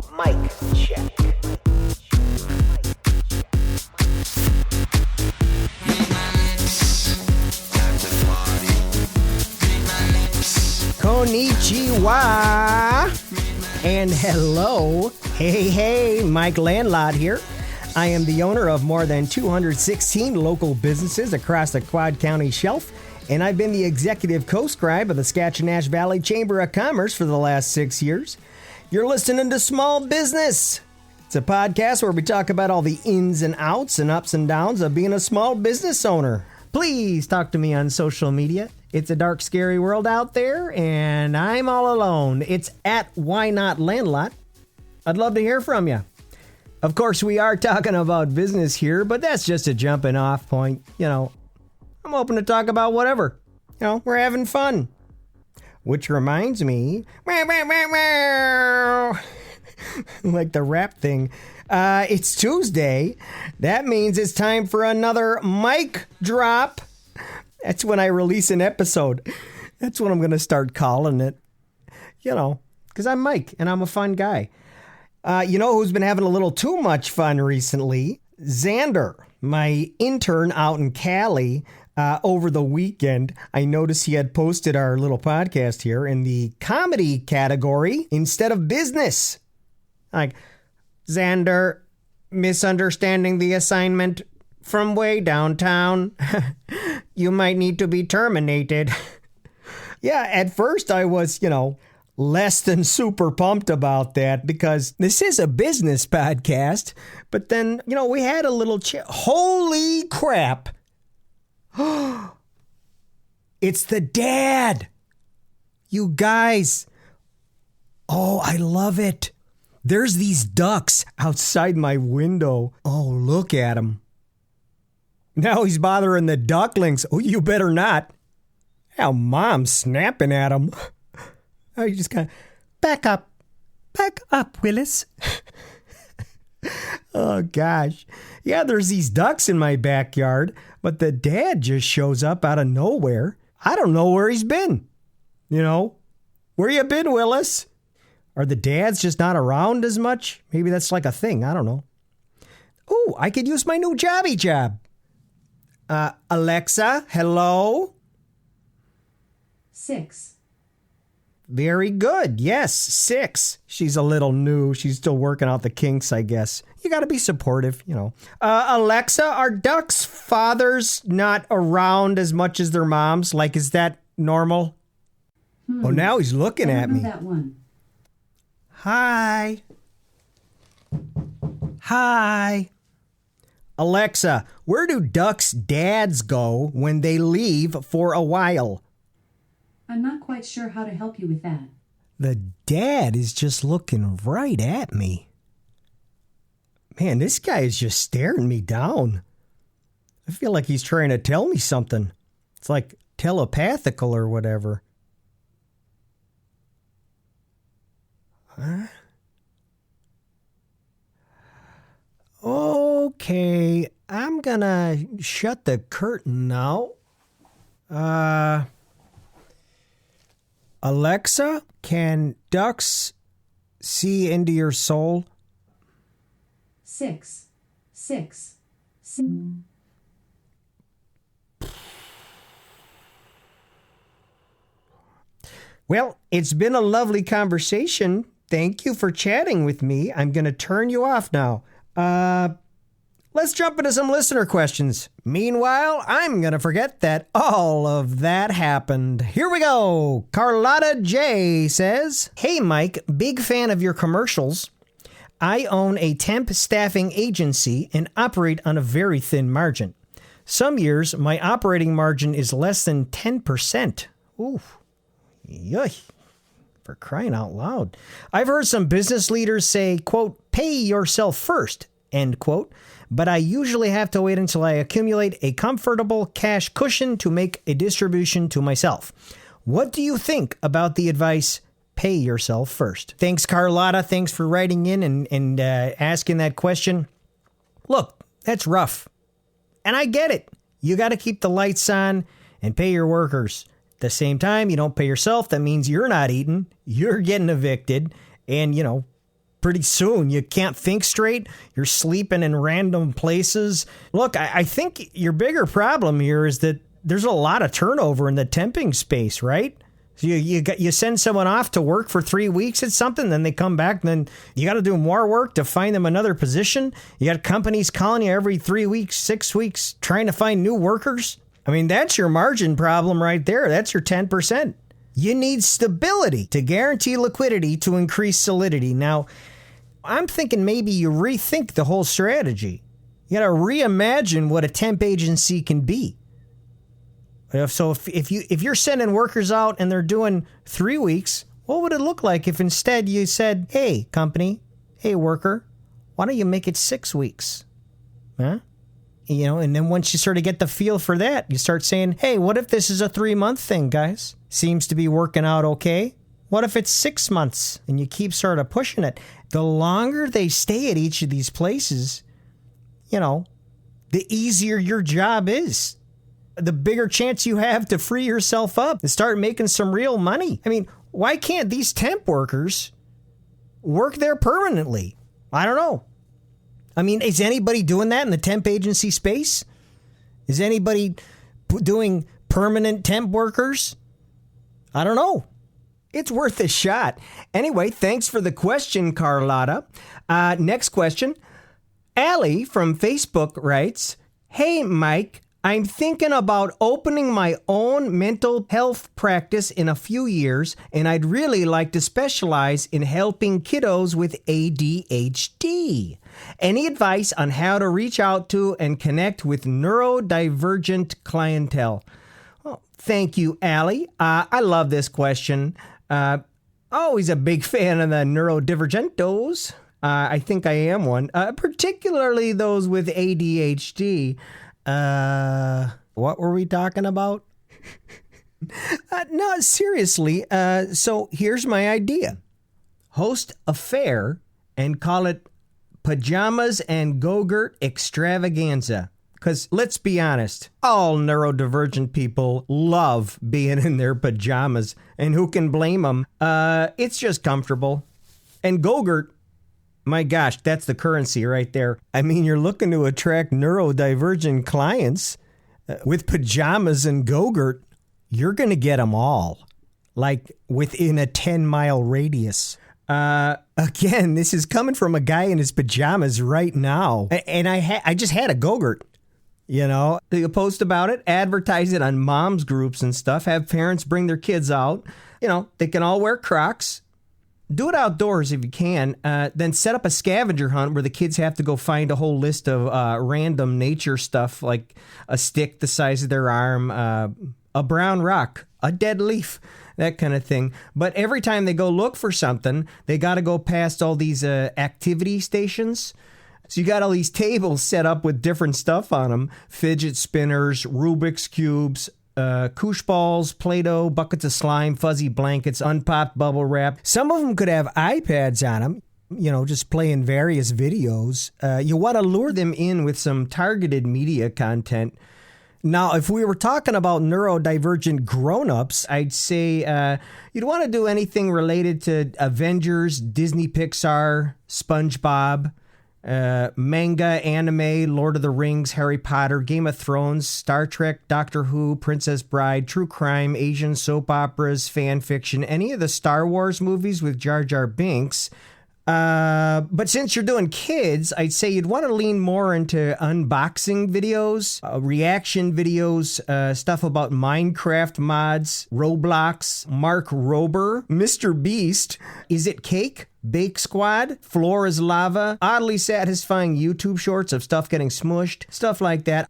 Mic check. Konnichiwa and hello. Hey, Mike Landlord here. I am the owner of more than 216 local businesses across the Quad County shelf, and I've been the executive co-scribe of the Skatchenash Valley Chamber of Commerce for the last 6 years. You're listening to Small Business. It's a podcast where we talk about all the ins and outs and ups and downs of being a small business owner. Please talk to me on social media. It's a dark, scary world out there, and I'm all alone. It's at Why Not Landlord. I'd love to hear from you. Of course, we are talking about business here, but that's just a jumping off point. I'm open to talk about whatever. We're having fun. Which reminds me, like the rap thing, it's Tuesday. That means it's time for another mic drop. That's when I release an episode. That's what I'm going to start calling it. Because I'm Mike and I'm a fun guy. Who's been having a little too much fun recently? Xander, my intern out in Cali. Over the weekend, I noticed he had posted our little podcast here in the comedy category instead of business. Like, Xander, misunderstanding the assignment from way downtown. You might need to be terminated. Yeah, at first I was, less than super pumped about that because this is a business podcast. But then, we had a little holy crap. It's the dad. You guys. Oh, I love it. There's these ducks outside my window. Oh, look at him. Now he's bothering the ducklings. Oh, you better not. Now mom's snapping at him. Oh, you just kind of back up, Willis. Oh, gosh. Yeah, there's these ducks in my backyard, but the dad just shows up out of nowhere. I don't know where he's been. Where you been, Willis? Are the dads just not around as much? Maybe that's like a thing. I don't know. Oh, I could use my new jobby job. Alexa, hello? 6. Very good. Yes, 6. She's a little new. She's still working out the kinks, I guess. You got to be supportive, Alexa, are ducks' fathers not around as much as their moms? Like, is that normal? Oh, now he's looking at me. That one. Hi. Alexa, where do ducks' dads go when they leave for a while? I'm not quite sure how to help you with that. The dad is just looking right at me. Man, this guy is just staring me down. I feel like he's trying to tell me something. It's like telepathical or whatever. Huh? Okay, I'm gonna shut the curtain now. Alexa, can ducks see into your soul? 6. Well, it's been a lovely conversation. Thank you for chatting with me. I'm going to turn you off now. Let's jump into some listener questions. Meanwhile, I'm going to forget that all of that happened. Here we go. Carlotta J says, Hey, Mike, big fan of your commercials. I own a temp staffing agency and operate on a very thin margin. Some years, my operating margin is less than 10%. Ooh, yuck. For crying out loud. I've heard some business leaders say, quote, pay yourself first, end quote. But I usually have to wait until I accumulate a comfortable cash cushion to make a distribution to myself. What do you think about the advice, pay yourself first? Thanks, Carlotta. Thanks for writing in and asking that question. Look, that's rough. And I get it. You got to keep the lights on and pay your workers. At the same time, you don't pay yourself. That means you're not eating. You're getting evicted. And, pretty soon. You can't think straight. You're sleeping in random places. Look, I think your bigger problem here is that there's a lot of turnover in the temping space, right? So you send someone off to work for 3 weeks at something, then they come back, and then you got to do more work to find them another position. You got companies calling you every 3 weeks, 6 weeks, trying to find new workers. I mean, that's your margin problem right there. That's your 10%. You need stability to guarantee liquidity to increase solidity. Now, I'm thinking maybe you rethink the whole strategy. You got to reimagine what a temp agency can be. So if you're sending workers out and they're doing 3 weeks, what would it look like if instead you said, hey, company, hey, worker, why don't you make it 6 weeks? Huh? You know, and then once you sort of get the feel for that, you start saying, hey, what if this is a 3-month thing, guys? Seems to be working out okay. What if it's 6 months and you keep sort of pushing it? The longer they stay at each of these places, you know, the easier your job is. The bigger chance you have to free yourself up and start making some real money. I mean, why can't these temp workers work there permanently? I don't know. I mean, is anybody doing that in the temp agency space? Is anybody doing permanent temp workers? I don't know. It's worth a shot. Anyway, thanks for the question, Carlotta. Next question. Allie from Facebook writes, hey, Mike, I'm thinking about opening my own mental health practice in a few years, and I'd really like to specialize in helping kiddos with ADHD. Any advice on how to reach out to and connect with neurodivergent clientele? Well, thank you, Allie. I love this question. Always a big fan of the neurodivergentos. I think I am one, particularly those with ADHD. What were we talking about? No, seriously. So here's my idea. Host a fair and call it Pajamas and Gogurt Extravaganza. Because let's be honest, all neurodivergent people love being in their pajamas. And who can blame them? It's just comfortable. And Gogurt, my gosh, that's the currency right there. I mean, you're looking to attract neurodivergent clients with pajamas and Gogurt. You're going to get them all, like within a 10-mile radius. Again, this is coming from a guy in his pajamas right now. And I just had a Gogurt, you know. You post about it, advertise it on moms groups and stuff, have parents bring their kids out. You know, they can all wear Crocs. Do it outdoors if you can. Then set up a scavenger hunt where the kids have to go find a whole list of random nature stuff, like a stick the size of their arm, a brown rock, a dead leaf, that kind of thing. But every time they go look for something, they got to go past all these activity stations. So you got all these tables set up with different stuff on them. Fidget spinners, Rubik's Cubes, koosh balls, Play-Doh, buckets of slime, fuzzy blankets, unpopped bubble wrap. Some of them could have iPads on them, you know, just playing various videos. You want to lure them in with some targeted media content. Now, if we were talking about neurodivergent grown-ups, I'd say you'd want to do anything related to Avengers, Disney Pixar, SpongeBob, manga, anime, Lord of the Rings, Harry Potter, Game of Thrones, Star Trek, Doctor Who, Princess Bride, true crime, Asian soap operas, fan fiction, any of the Star Wars movies with Jar Jar Binks. But since you're doing kids, I'd say you'd want to lean more into unboxing videos, reaction videos, stuff about Minecraft mods, Roblox, Mark Rober, Mr. Beast, Is It Cake? Bake Squad, Floor is Lava, oddly satisfying YouTube shorts of stuff getting smushed, stuff like that.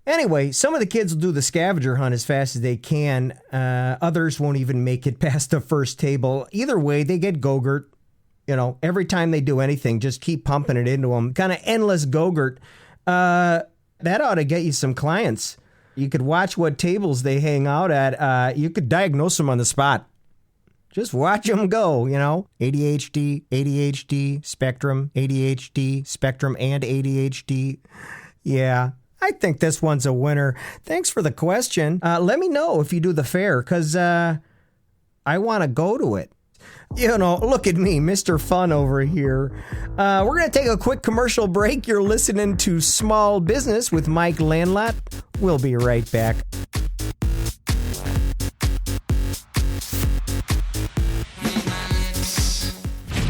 Anyway, some of the kids will do the scavenger hunt as fast as they can. Others won't even make it past the first table. Either way, they get Gogurt. You know, every time they do anything, just keep pumping it into them. Kind of endless Gogurt. That ought to get you some clients. You could watch what tables they hang out at. You could diagnose them on the spot. Just watch them go, you know. ADHD, spectrum, ADHD, spectrum, and ADHD. Yeah, I think this one's a winner. Thanks for the question. Let me know if you do the fair, because I want to go to it. You know, look at me, Mr. Fun over here. We're going to take a quick commercial break. You're listening to Small Business with Mike Landlot. We'll be right back.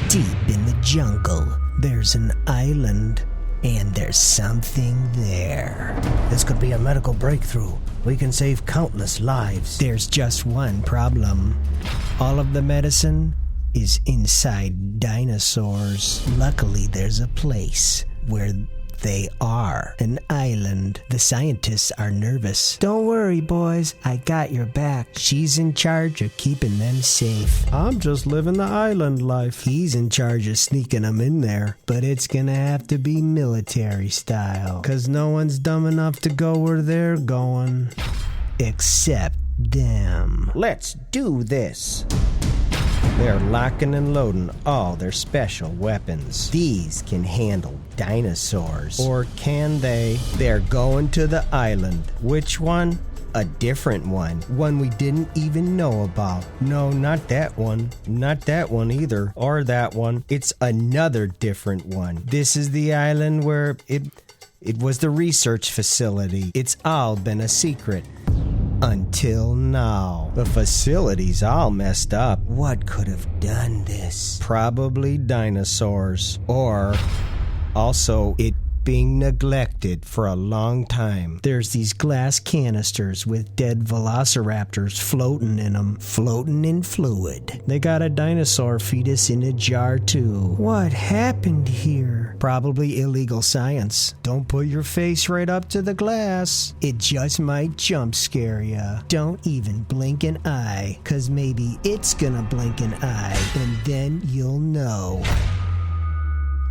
Deep in the jungle, there's an island, and there's something there. This could be a medical breakthrough. We can save countless lives. There's just one problem. All of the medicine is inside dinosaurs. Luckily, there's a place where they are. An island. The scientists are nervous. Don't worry, boys. I got your back. She's in charge of keeping them safe. I'm just living the island life. He's in charge of sneaking them in there. But it's gonna have to be military style. 'Cause no one's dumb enough to go where they're going. Except them. Let's do this. They're locking and loading all their special weapons. These can handle dinosaurs. Or can they? They're going to the island. Which one? A different one. One we didn't even know about. No, not that one. Not that one either. Or that one. It's another different one. This is the island where it was the research facility. It's all been a secret. Until now. The facility's all messed up. What could have done this? Probably dinosaurs. Or also it being neglected for a long time. There's these glass canisters with dead velociraptors floating in them. Floating in fluid. They got a dinosaur fetus in a jar too. What happened here? Probably illegal science. Don't put your face right up to the glass. It just might jump scare ya. Don't even blink an eye, 'cause maybe it's gonna blink an eye, and then you'll know.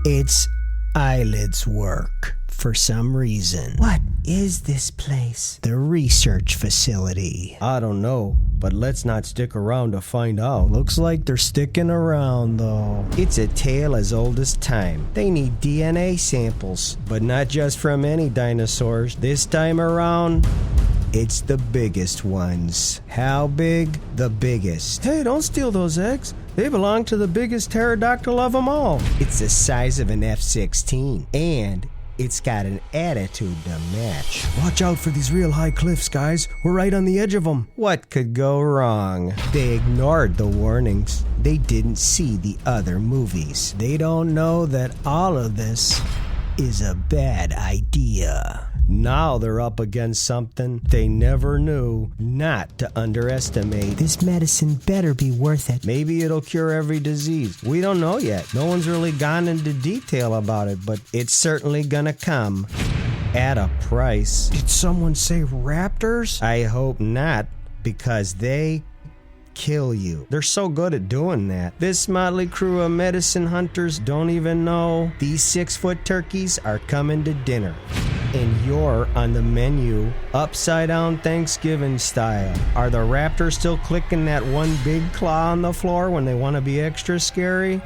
It's eyelids work for some reason. What is this place? The research facility. I don't know, but let's not stick around to find out. Looks like they're sticking around though. It's a tale as old as time. They need DNA samples, but not just from any dinosaurs. This time around, it's the biggest ones. How big? The biggest. Hey, don't steal those eggs. They belong to the biggest pterodactyl of them all. It's the size of an F-16, and it's got an attitude to match. Watch out for these real high cliffs, guys. We're right on the edge of them. What could go wrong? They ignored the warnings. They didn't see the other movies. They don't know that all of this is a bad idea. Now they're up against something they never knew not to underestimate. This medicine better be worth it. Maybe it'll cure every disease. We don't know yet. No one's really gone into detail about it, but it's certainly gonna come at a price. Did someone say raptors? I hope not, because they kill you. They're so good at doing that. This motley crew of medicine hunters don't even know these 6-foot turkeys are coming to dinner. And you're on the menu, upside down Thanksgiving style. Are the raptors still clicking that one big claw on the floor when they want to be extra scary?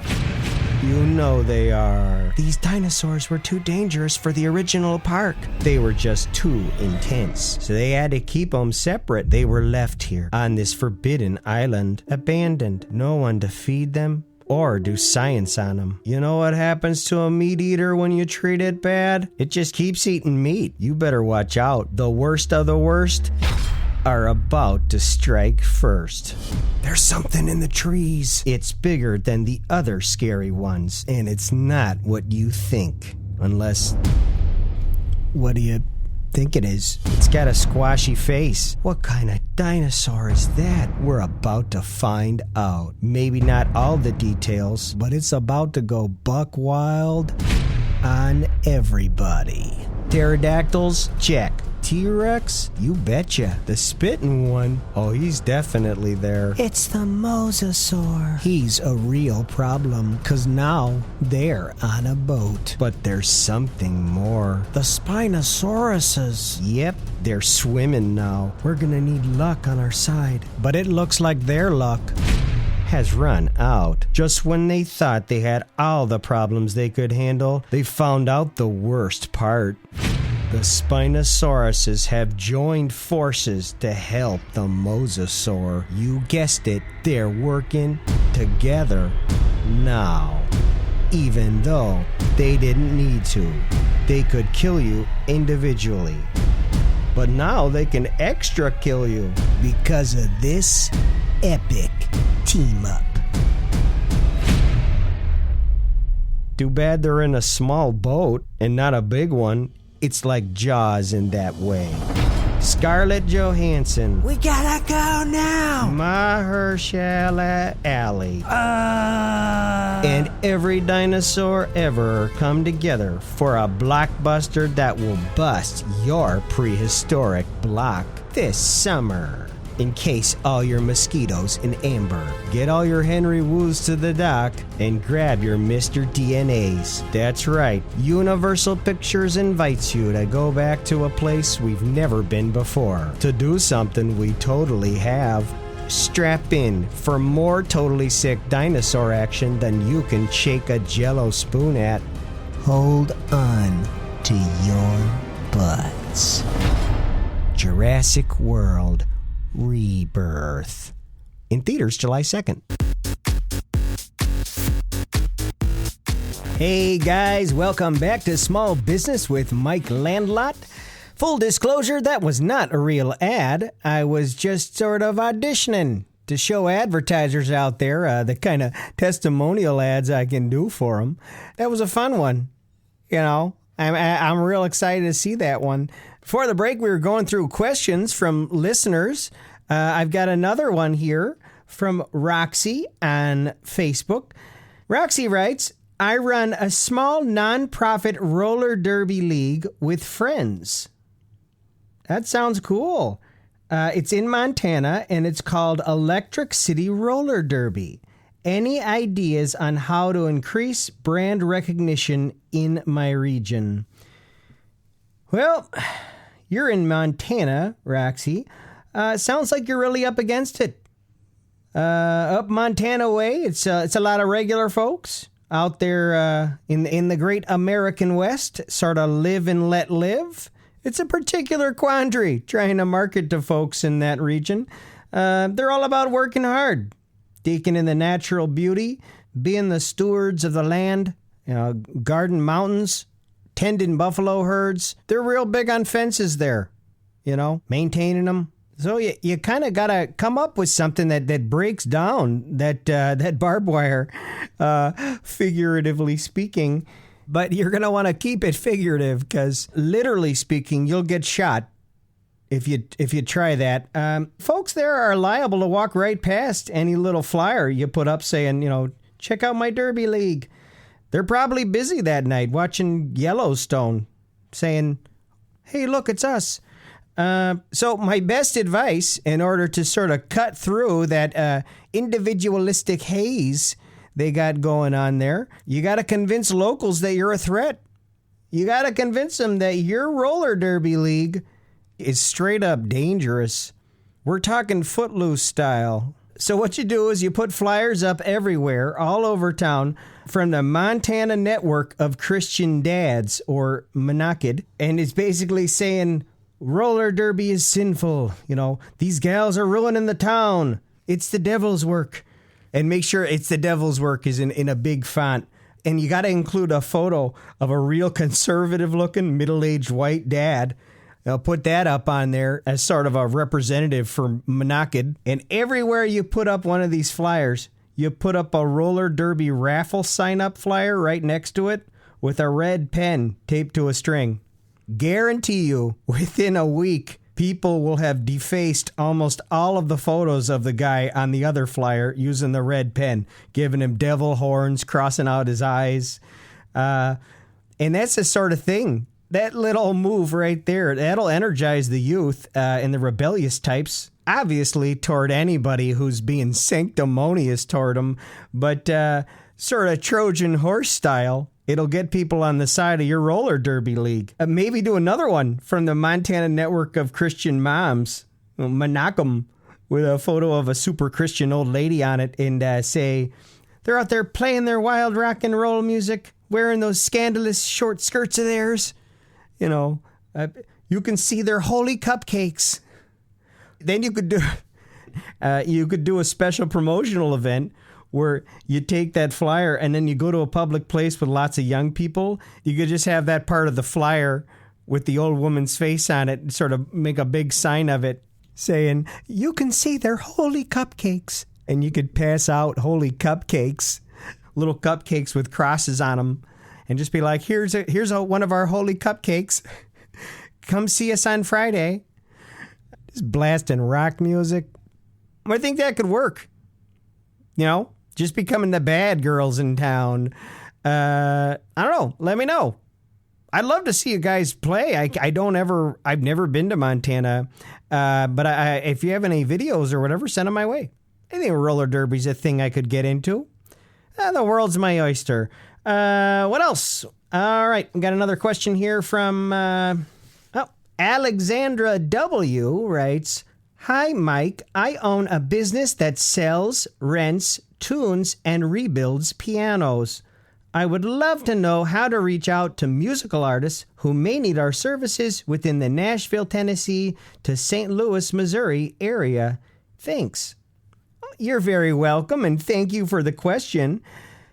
You know they are. These dinosaurs were too dangerous for the original park. They were just too intense. So they had to keep them separate. They were left here on this forbidden island, abandoned. No one to feed them or do science on them. You know what happens to a meat eater when you treat it bad? It just keeps eating meat. You better watch out. The worst of the worst are about to strike first. There's something in the trees. It's bigger than the other scary ones, and it's not what you think. Unless... What do you think it is? It's got a squashy face. What kind of dinosaur is that? We're about to find out. Maybe not all the details, but it's about to go buck wild on everybody. Pterodactyls? Check. T-Rex? You betcha. The spitting one? Oh, he's definitely there. It's the mosasaur. He's a real problem, 'cause now they're on a boat. But there's something more. The Spinosauruses. Yep, they're swimming now. We're gonna need luck on our side. But it looks like their luck has run out. Just when they thought they had all the problems they could handle, they found out the worst part. The Spinosauruses have joined forces to help the Mosasaur. You guessed it, they're working together now. Even though they didn't need to. They could kill you individually. But now they can extra kill you because of this epic team-up. Too bad they're in a small boat and not a big one. It's like Jaws in that way. Scarlett Johansson. We gotta go now. Mahershala Ali. And every dinosaur ever come together for a blockbuster that will bust your prehistoric block this summer. Encase all your mosquitoes in amber. Get all your Henry Woos to the dock and grab your Mr. DNAs. That's right, Universal Pictures invites you to go back to a place we've never been before. To do something we totally have. Strap in for more totally sick dinosaur action than you can shake a Jell-O spoon at. Hold on to your butts. Jurassic World Rebirth. In theaters July 2nd. Hey guys, welcome back to Small Business with Mike Landlot. Full disclosure, that was not a real ad. I was just sort of auditioning to show advertisers out there the kind of testimonial ads I can do for them. That was a fun one. You know, I'm real excited to see that one. Before the break, we were going through questions from listeners. I've got another one here from Roxy on Facebook. Roxy writes, I run a small nonprofit roller derby league with friends. That sounds cool. It's in Montana, and it's called Electric City Roller Derby. Any ideas on how to increase brand recognition in my region? Well, you're in Montana, Roxy. Sounds like you're really up against it. Up Montana way, it's a lot of regular folks out there in the great American West, sort of live and let live. It's a particular quandary trying to market to folks in that region. They're all about working hard, taking in the natural beauty, being the stewards of the land, guarding mountains, tending buffalo herds. They're real big on fences there, maintaining them. So you kind of got to come up with something that breaks down that barbed wire, figuratively speaking. But you're going to want to keep it figurative because literally speaking, you'll get shot if you try that. Folks there are liable to walk right past any little flyer you put up saying, check out my derby league. They're probably busy that night watching Yellowstone saying, hey, look, it's us. So my best advice in order to sort of cut through that individualistic haze they got going on there, you got to convince locals that you're a threat. You got to convince them that your roller derby league is straight up dangerous. We're talking Footloose style. So what you do is you put flyers up everywhere, all over town, from the Montana Network of Christian Dads, or Monakid, and it's basically saying, roller derby is sinful. These gals are ruining the town. It's the devil's work. And make sure it's the devil's work is in a big font. And you got to include a photo of a real conservative-looking, middle-aged white dad. Put that up on there as sort of a representative for Monakid. And everywhere you put up one of these flyers, you put up a roller derby raffle sign-up flyer right next to it with a red pen taped to a string. Guarantee you, within a week, people will have defaced almost all of the photos of the guy on the other flyer using the red pen, giving him devil horns, crossing out his eyes. And that's the sort of thing. That little move right there, that'll energize the youth and the rebellious types, obviously toward anybody who's being sanctimonious toward them, but sort of Trojan horse style. It'll get people on the side of your roller derby league. Maybe do another one from the Montana Network of Christian Moms, Monakum, with a photo of a super Christian old lady on it and say, they're out there playing their wild rock and roll music, wearing those scandalous short skirts of theirs. You can see their holy cupcakes. Then you could do a special promotional event where you take that flyer and then you go to a public place with lots of young people. You could just have that part of the flyer with the old woman's face on it and sort of make a big sign of it saying, you can see their holy cupcakes. And you could pass out holy cupcakes, little cupcakes with crosses on them, and just be like, here's one of our holy cupcakes. Come see us on Friday. Just blasting rock music. I think that could work. Just becoming the bad girls in town. I don't know. Let me know. I'd love to see you guys play. I've never been to Montana. But if you have any videos or whatever, send them my way. I think roller derby's a thing I could get into. The world's my oyster. What else? All right. We got another question here from Alexandra W. writes, Hi, Mike. I own a business that sells, rents, tunes, and rebuilds pianos. I would love to know how to reach out to musical artists who may need our services within the Nashville, Tennessee to St. Louis, Missouri area. Thanks. You're very welcome, and thank you for the question.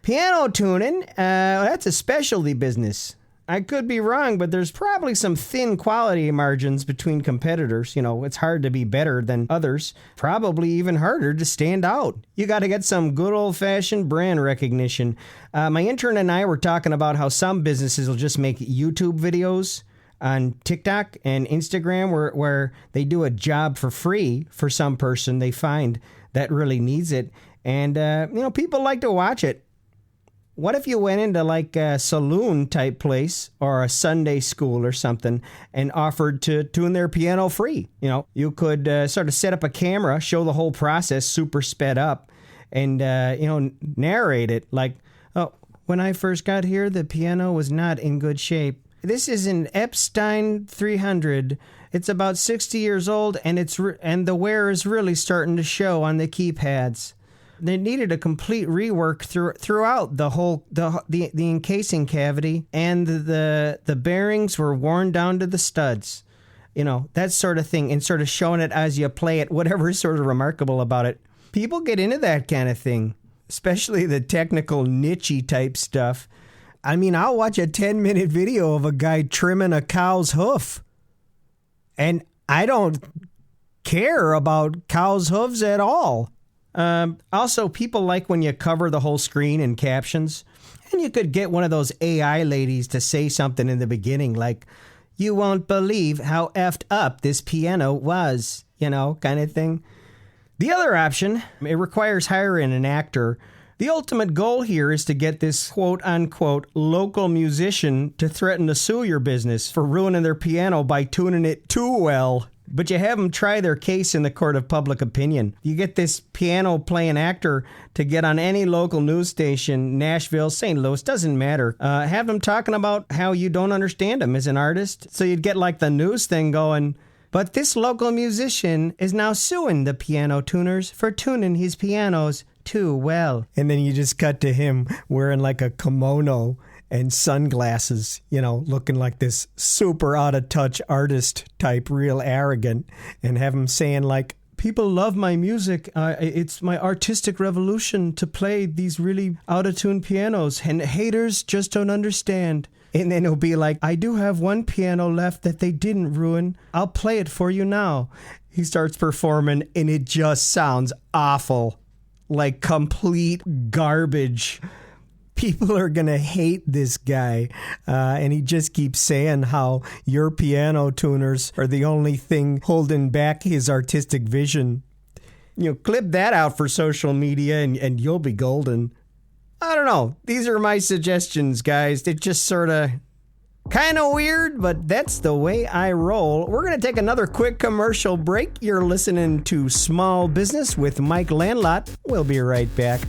Piano tuning, that's a specialty business. I could be wrong, but there's probably some thin quality margins between competitors. It's hard to be better than others. Probably even harder to stand out. You got to get some good old-fashioned brand recognition. My intern and I were talking about how some businesses will just make YouTube videos on TikTok and Instagram where they do a job for free for some person they find that really needs it. And, people like to watch it. What if you went into like a saloon type place or a Sunday school or something and offered to tune their piano free? You could sort of set up a camera, show the whole process super sped up and, narrate it like, oh, when I first got here, the piano was not in good shape. This is an Epstein 300. It's about 60 years old and and the wear is really starting to show on the keypads. They needed a complete rework throughout the whole the encasing cavity, and the bearings were worn down to the studs. That sort of thing, and sort of showing it as you play it, whatever is sort of remarkable about it. People get into that kind of thing, especially the technical niche-y type stuff. I mean, I'll watch a 10-minute video of a guy trimming a cow's hoof, and I don't care about cow's hooves at all. Also, people like when you cover the whole screen in captions, and you could get one of those AI ladies to say something in the beginning like, you won't believe how effed up this piano was, kind of thing. The other option, it requires hiring an actor. The ultimate goal here is to get this quote-unquote local musician to threaten to sue your business for ruining their piano by tuning it too well. But you have them try their case in the court of public opinion. You get this piano-playing actor to get on any local news station, Nashville, St. Louis, doesn't matter. Have them talking about how you don't understand him as an artist. So you'd get like the news thing going, but this local musician is now suing the piano tuners for tuning his pianos too well. And then you just cut to him wearing like a kimono and sunglasses, looking like this super out-of-touch artist type, real arrogant, and have him saying like, people love my music. It's my artistic revolution to play these really out-of-tune pianos, and haters just don't understand. And then he'll be like, I do have one piano left that they didn't ruin. I'll play it for you now. He starts performing, and it just sounds awful, like complete garbage. People are going to hate this guy, and he just keeps saying how your piano tuners are the only thing holding back his artistic vision. Clip that out for social media, and you'll be golden. I don't know. These are my suggestions, guys. They're just sort of kind of weird, but that's the way I roll. We're going to take another quick commercial break. You're listening to Small Business with Mike Landlot. We'll be right back.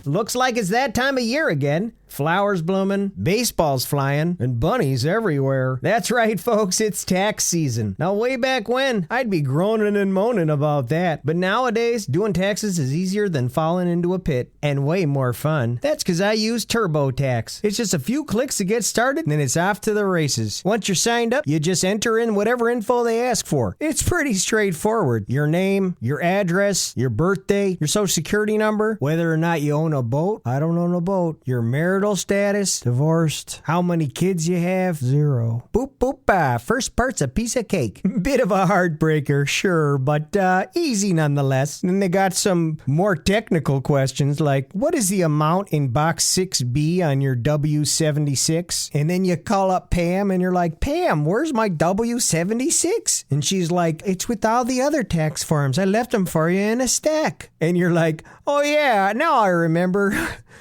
Looks like it's that time of year again. flowers blooming, baseballs flying, and bunnies everywhere. That's right, folks, it's tax season. Now, way back when, I'd be groaning and moaning about that. But nowadays, doing taxes is easier than falling into a pit, and way more fun. That's because I use TurboTax. It's just a few clicks to get started, and then it's off to the races. Once you're signed up, you just enter in whatever info they ask for. It's pretty straightforward. Your name, your address, your birthday, your social security number, whether or not you own a boat. I don't own a boat. Your marital status, divorced. How many kids you have? 0. Boop, boop, first part's a piece of cake. Bit of a heartbreaker, sure, but easy nonetheless. And then they got some more technical questions like, what is the amount in box 6B on your W-76? And then you call up Pam and you're like, Pam, where's my W-76? And she's like, it's with all the other tax forms. I left them for you in a stack. And you're like, oh yeah, now I remember.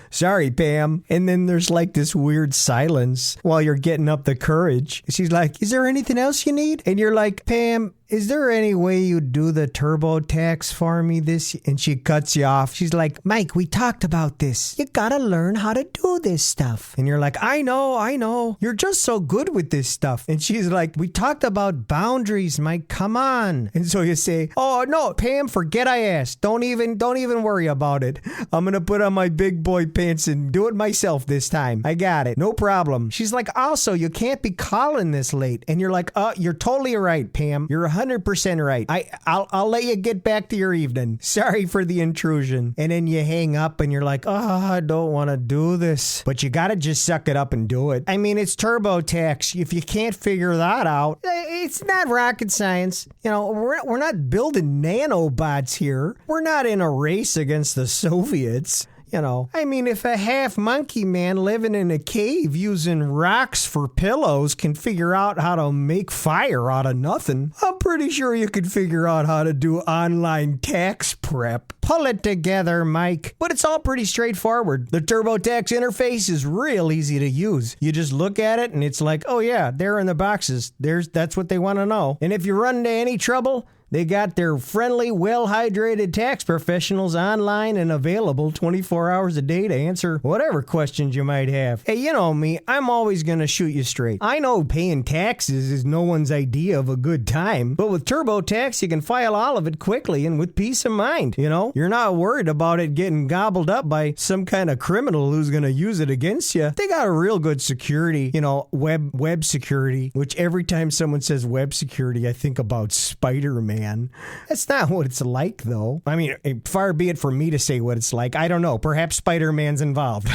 Sorry, Pam. And then there's like this weird silence while you're getting up the courage. She's like, is there anything else you need? And you're like, Pam, is there any way you'd do the TurboTax for me this? And she cuts you off. She's like, Mike, we talked about this. You gotta learn how to do this stuff. And you're like, I know. You're just so good with this stuff. And she's like, we talked about boundaries, Mike. Come on. And so you say, oh no, Pam, forget I asked. Don't even worry about it. I'm gonna put on my big boy pants and do it myself this time. I got it. No problem. She's like, also, you can't be calling this late. And you're like, you're totally right, Pam. You're 100% right. I'll let you get back to your evening. Sorry for the intrusion. And then you hang up and you're like, I don't want to do this. But you gotta just suck it up and do it. I mean, it's TurboTax. If you can't figure that out, it's not rocket science. You know, we're not building nanobots here. We're not in a race against the Soviets. You know, I mean, if a half monkey man living in a cave using rocks for pillows can figure out how to make fire out of nothing, I'm pretty sure you could figure out how to do online tax prep. Pull it together, Mike. But it's all pretty straightforward. The TurboTax interface is real easy to use. You just look at it and it's like, oh yeah, they're in the boxes. That's what they want to know. And if you run into any trouble, they got their friendly, well-hydrated tax professionals online and available 24 hours a day to answer whatever questions you might have. Hey, you know me, I'm always going to shoot you straight. I know paying taxes is no one's idea of a good time, but with TurboTax, you can file all of it quickly and with peace of mind, you know? You're not worried about it getting gobbled up by some kind of criminal who's going to use it against you. They got a real good security, you know, web security, which every time someone says web security, I think about Spider-Man. That's not what it's like, though. I mean, far be it for me to say what it's like. I don't know. Perhaps Spider-Man's involved.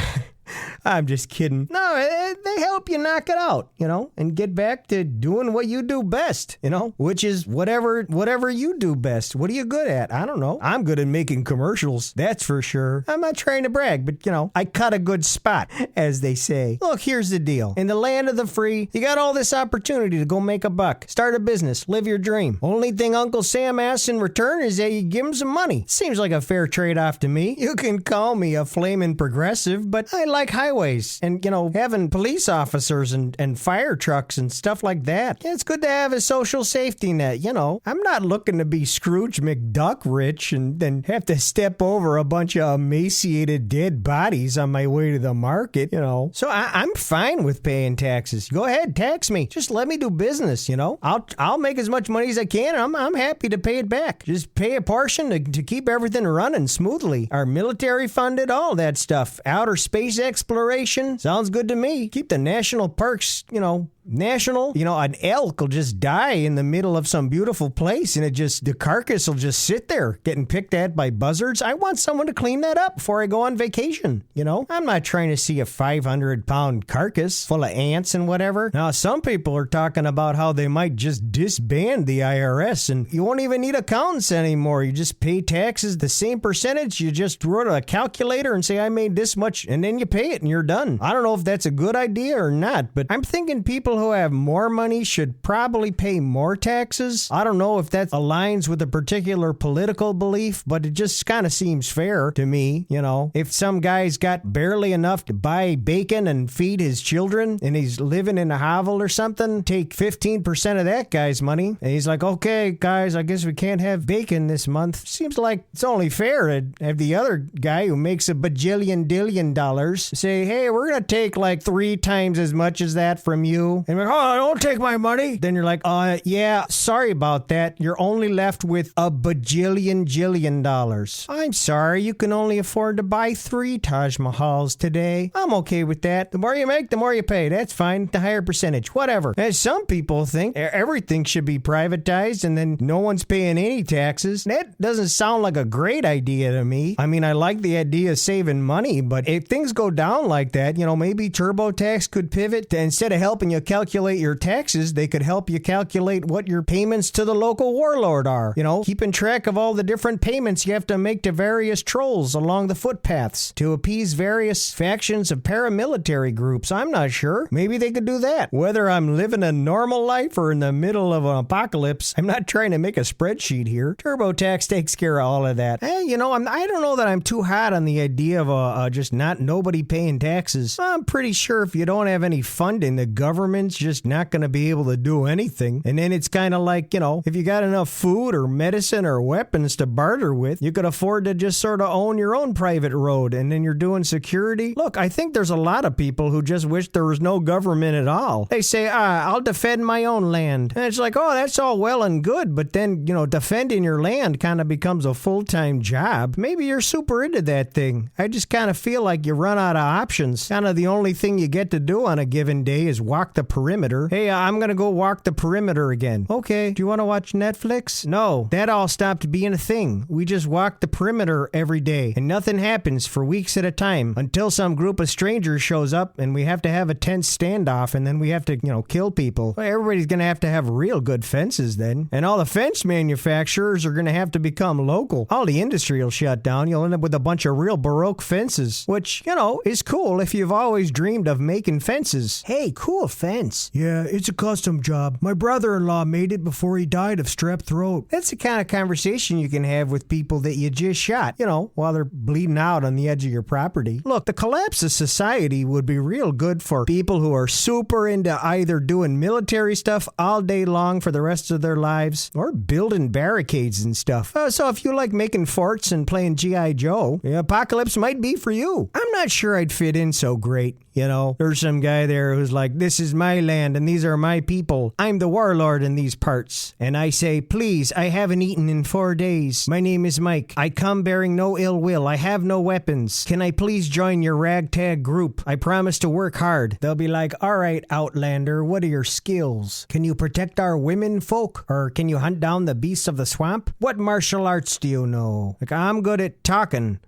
I'm just kidding. No, they help you knock it out, you know, and get back to doing what you do best, you know, which is whatever you do best. What are you good at? I don't know. I'm good at making commercials. That's for sure. I'm not trying to brag, but, you know, I cut a good spot, as they say. Look, here's the deal. In the land of the free, you got all this opportunity to go make a buck, start a business, live your dream. Only thing Uncle Sam asks in return is that you give him some money. Seems like a fair trade-off to me. You can call me a flaming progressive, but I like highways and, you know, having police officers and fire trucks and stuff like that. Yeah, it's good to have a social safety net, you know. I'm not looking to be Scrooge McDuck rich and then have to step over a bunch of emaciated dead bodies on my way to the market, you know. So I'm fine with paying taxes. Go ahead, tax me. Just let me do business, you know. I'll make as much money as I can. I'm happy to pay it back. Just pay a portion to keep everything running smoothly. Our military funded, all that stuff. Outer space exploration. Sounds good to me. Keep the national parks, you know, national. You know, an elk will just die in the middle of some beautiful place and the carcass will just sit there getting picked at by buzzards. I want someone to clean that up before I go on vacation, you know? I'm not trying to see a 500-pound carcass full of ants and whatever. Now, some people are talking about how they might just disband the IRS and you won't even need accountants anymore. You just pay taxes the same percentage. You just wrote a calculator and say, I made this much, and then you pay it and you're done. I don't know if that's a good idea or not, but I'm thinking people who have more money should probably pay more taxes. I don't know if that aligns with a particular political belief, but it just kind of seems fair to me, you know. If some guy's got barely enough to buy bacon and feed his children, and he's living in a hovel or something, take 15% of that guy's money, and he's like, okay, guys, I guess we can't have bacon this month. Seems like it's only fair to have the other guy who makes a bajillion dillion dollars say, hey, we're going to take like 3 times as much as that from you. And we're like, oh, don't take my money. Then you're like, yeah, sorry about that. You're only left with a bajillion jillion dollars. I'm sorry, you can only afford to buy 3 Taj Mahals today. I'm okay with that. The more you make, the more you pay. That's fine. The higher percentage. Whatever. As some people think everything should be privatized and then no one's paying any taxes. That doesn't sound like a great idea to me. I mean, I like the idea of saving money, but if things go down like that, you know, maybe TurboTax could pivot to, instead of helping you calculate your taxes, they could help you calculate what your payments to the local warlord are. You know, keeping track of all the different payments you have to make to various trolls along the footpaths to appease various factions of paramilitary groups. I'm not sure. Maybe they could do that. Whether I'm living a normal life or in the middle of an apocalypse, I'm not trying to make a spreadsheet here. TurboTax takes care of all of that. Hey, you know, I don't know that I'm too hot on the idea of just not nobody paying taxes. I'm pretty sure if you don't have any funding, the government's just not going to be able to do anything. And then it's kind of like, you know, if you got enough food or medicine or weapons to barter with, you could afford to just sort of own your own private road, and then you're doing security. Look, I think there's a lot of people who just wish there was no government at all. They say, I'll defend my own land. And it's like, oh, that's all well and good, but then, you know, defending your land kind of becomes a full-time job. Maybe you're super into that thing. I just kind of feel like you run out of options. Kind of the only thing you get to do on a given day is walk the perimeter. Hey, I'm going to go walk the perimeter again. Okay, do you want to watch Netflix? No, that all stopped being a thing. We just walk the perimeter every day, and nothing happens for weeks at a time until some group of strangers shows up and we have to have a tense standoff, and then we have to, you know, kill people. Well, everybody's going to have real good fences then. And all the fence manufacturers are going to have to become local. All the industry will shut down. You'll end up with a bunch of real Baroque fences, which, you know, is cool if you've always dreamed of making fences. Hey, cool fence. Yeah, it's a custom job. My brother-in-law made it before he died of strep throat. That's the kind of conversation you can have with people that you just shot, you know, while they're bleeding out on the edge of your property. Look, the collapse of society would be real good for people who are super into either doing military stuff all day long for the rest of their lives or building barricades and stuff. So if you like making forts and playing G.I. Joe, the apocalypse might be for you. I'm not sure I'd fit in so great. You know, there's some guy there who's like, this is my land and these are my people. I'm the warlord in these parts. And I say, please, I haven't eaten in 4 days. My name is Mike. I come bearing no ill will. I have no weapons. Can I please join your ragtag group? I promise to work hard. They'll be like, all right, Outlander, what are your skills? Can you protect our women folk? Or can you hunt down the beasts of the swamp? What martial arts do you know? Like, I'm good at talking.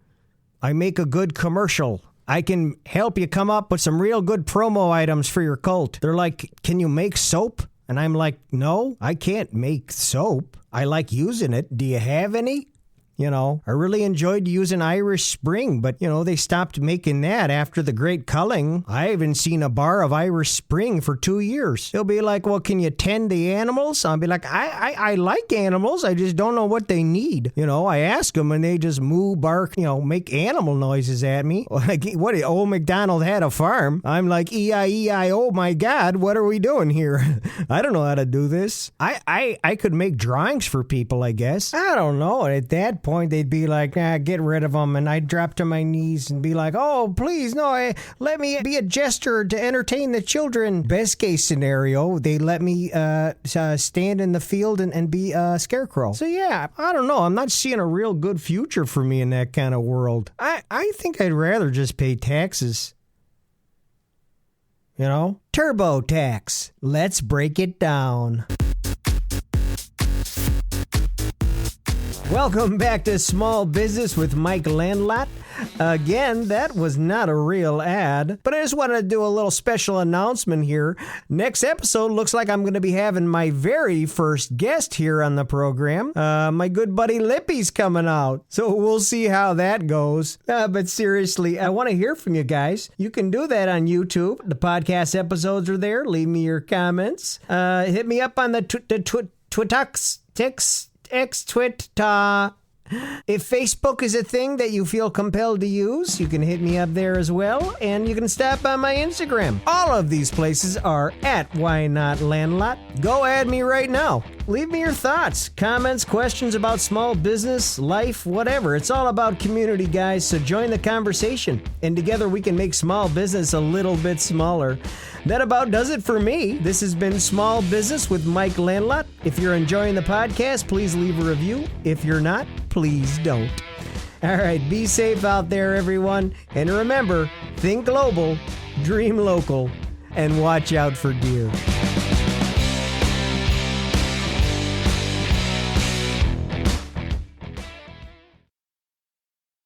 I make a good commercial. I can help you come up with some real good promo items for your cult. They're like, can you make soap? And I'm like, no, I can't make soap. I like using it. Do you have any? You know, I really enjoyed using Irish Spring, but, you know, they stopped making that after the Great Culling. I haven't seen a bar of Irish Spring for 2 years. They'll be like, well, can you tend the animals? I'll be like, I like animals. I just don't know what they need. You know, I ask them and they just moo, bark, you know, make animal noises at me. Like, what, old MacDonald had a farm. I'm like, E-I-E-I-O, my God, what are we doing here? I don't know how to do this. I could make drawings for people, I guess. I don't know. At that point, they'd be like, get rid of them. And I'd drop to my knees and be like, oh, please, no, let me be a jester to entertain the children. Best case scenario, they let me stand in the field and be a scarecrow. So yeah, I don't know. I'm not seeing a real good future for me in that kind of world. I think I'd rather just pay taxes. You know? TurboTax. Let's break it down. Welcome back to Small Business with Mike Landlot. Again, that was not a real ad, but I just wanted to do a little special announcement here. Next episode looks like I'm going to be having my very first guest here on the program. My good buddy Lippy's coming out, so we'll see how that goes. But seriously, I want to hear from you guys. You can do that on YouTube. The podcast episodes are there. Leave me your comments. Hit me up on the Twitter. If Facebook is a thing that you feel compelled to use, you can hit me up there as well, and you can stop by my Instagram. All of these places are at Why Not Landlot. Go add me right now. Leave me your thoughts, comments, questions about small business, life, whatever. It's all about community, guys, so join the conversation, and together we can make small business a little bit smaller. That about does it for me. This has been Small Business with Mike Landlot. If you're enjoying the podcast, please leave a review. If you're not, please don't. All right, be safe out there, everyone. And remember, think global, dream local, and watch out for deer.